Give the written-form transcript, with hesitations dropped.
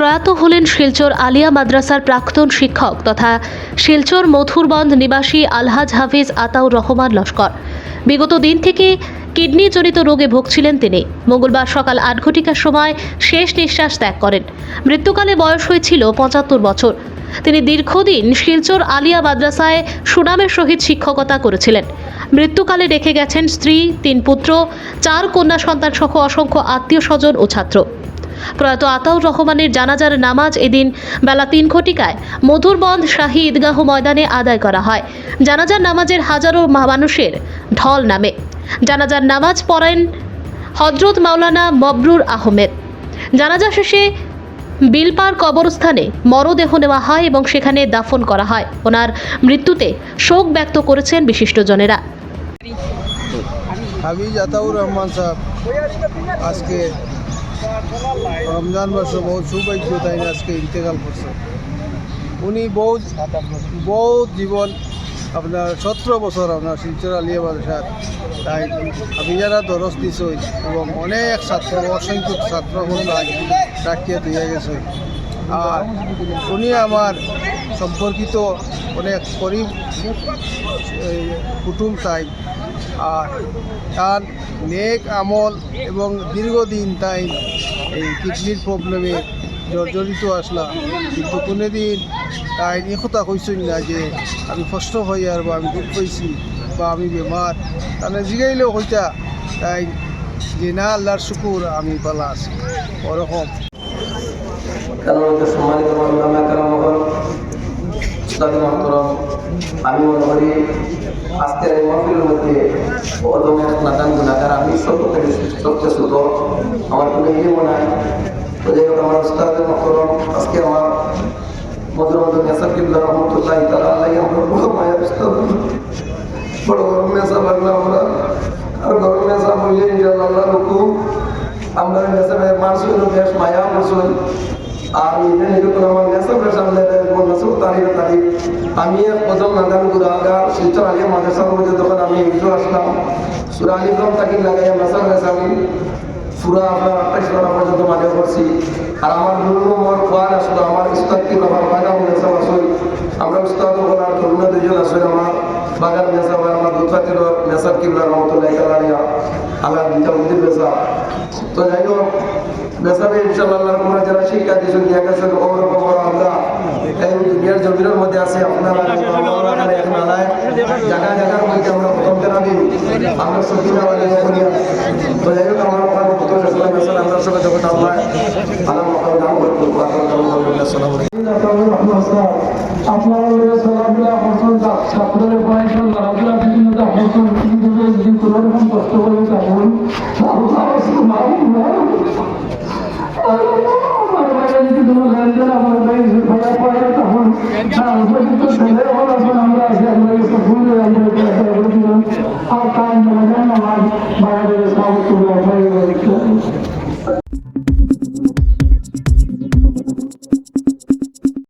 প্রয়াত হলেন শিলচর আলিয়া মাদ্রাসার প্রাক্তন শিক্ষক তথা শিলচর মথুরবন্দ নিবাসী আলহাজ হাফিজ আতাউর রহমান লস্কর। বিগত দিন থেকে কিডনিজনিত রোগে ভুগছিলেন তিনি। মঙ্গলবার সকাল ৮ ঘটিকার সময় শেষ নিঃশ্বাস ত্যাগ করেন। মৃত্যুকালে বয়স হয়েছিল ৭৫ বছর। তিনি দীর্ঘদিন শিলচর আলিয়া মাদ্রাসায় সুনামের সহিত শিক্ষকতা করেছিলেন। মৃত্যুকালে রেখে গেছেন স্ত্রী, ৩ পুত্র, ৪ কন্যা সন্তান সহ অসংখ্য আত্মীয় স্বজন ও ছাত্র। প্রয়াত আতাউর রহমানের জানাজার নামাজ এদিন বেলা ৩ ঘটিকায় মধুরবন্দ শাহী ঈদগাহ ময়দানে আদায় করা হয়। জানাজার নামাজের হাজারো মানুষের ঢল নামে। জানাজার নামাজ পড়েন হযরত মাওলানা মবরুর আহমেদ। জানাজা শেষে বিলপার কবরস্থানে মরদেহ নেওয়া হয় এবং সেখানে দাফন করা হয়। ওনার মৃত্যুতে শোক ব্যক্ত করেছেন বিশিষ্টজনেরা। হাফিজ আতাউর রহমান সাহেব আজকে রমজান মাসে বহুত সৌভাগ্য তাই আজকে ইন্তেকাল করছে। উনি বহুত জীবন আপনার 17 বছর আপনার শিলচর আলিয়া মাদ্রাসার তাই হাফিজারা দরস দিছে এবং অনেক ছাত্র অসংখ্য ছাত্র রাখিয়ে দিয়ে গেছে। আর উনি আমার সম্পর্কিত অনেক করিব কুটুম তাই। আর তার নেক আমল এবং দীর্ঘদিন তাই এই কিডনির প্রবলেমে জর্জরিত আসলাম, কিন্তু কোনোদিন তাই এই কথা কইছেন না যে আমি কষ্ট হই আর বা আমি দুঃখ পাইছি বা আমি বেমার। তাহলে জিগাইলেও হইতা তাই যে না আল্লাহর শুকুর আমি পালা আছি ওরকম। আমি মনে করি আজকের এই মহফিলের মধ্যে নাদান গুণাগার আমি সবচেয়ে ছোট, আমার কোনো ইলিমও নাই। তো যাই হোক আমার উস্তাদের মহতরম আজকে আমার মধুরবন্দ নেসার কিবলা রহমতুল্লাহ তাআলা আলাইহি আমরা বড় মায়া উস্তাদ বড় গরম নেশা বাংলা আমরা আর গরম নেশা বললে ইনশাআল্লাহ আল্লাহর হুকুম আমরা নেশা মারসুল বেশ মায়া মারসুল। আর এরকম আমার নেশাবের সামনে তারিখ আমি প্রথম নাদান গুদাগার শিলচর আলিয়া মাদ্রাসার মধ্যে তখন আমি এগুলো আসলাম সুরা আলিফ্লাম তাকে লাগাইয়া মেসাল আমি পুরা আপনার 28 বছর পর্যন্ত মানে করছি। আর আমার আমার কোয়ার আসলে আমার উস্তাদ কি আমার বাগান নেশাব আসল আমরা উস্তাদ আর তরুণ দুজন আসলে আমার বাগান নেশাব আমার দুধপাতির নেশাব কিবলা রহমতুল্লাহ আলিয়া আল্লাহ দুইটা মন্দির বেসা। তো যাই হোক বেসাবে ইনশাআল্লাহ আপনারা যারা শিক্ষা দিয়েছেন দিয়ে গেছেন ওরকম আমরা এই দুনিয়ার জমিনের মধ্যে আছে। আপনারা এখন আলায় জায়গার মধ্যে আমরা প্রথম তেরাবি আমরা সকিনা বলে তো যাই হোক আমার পুত্র আমরা সবাই যখন আমরা আলাম নাম করবো আপনারা ছাত্রের পড়াশোনা লড়াচড়া বিভিন্নতা ফসল যদি কোনো রকম কষ্ট করে থাকুন যদি কোনো লেনদেন আমার পড়ে তখন উপযুক্ত ছেলে আমরা আর কারণ আমার বাইরে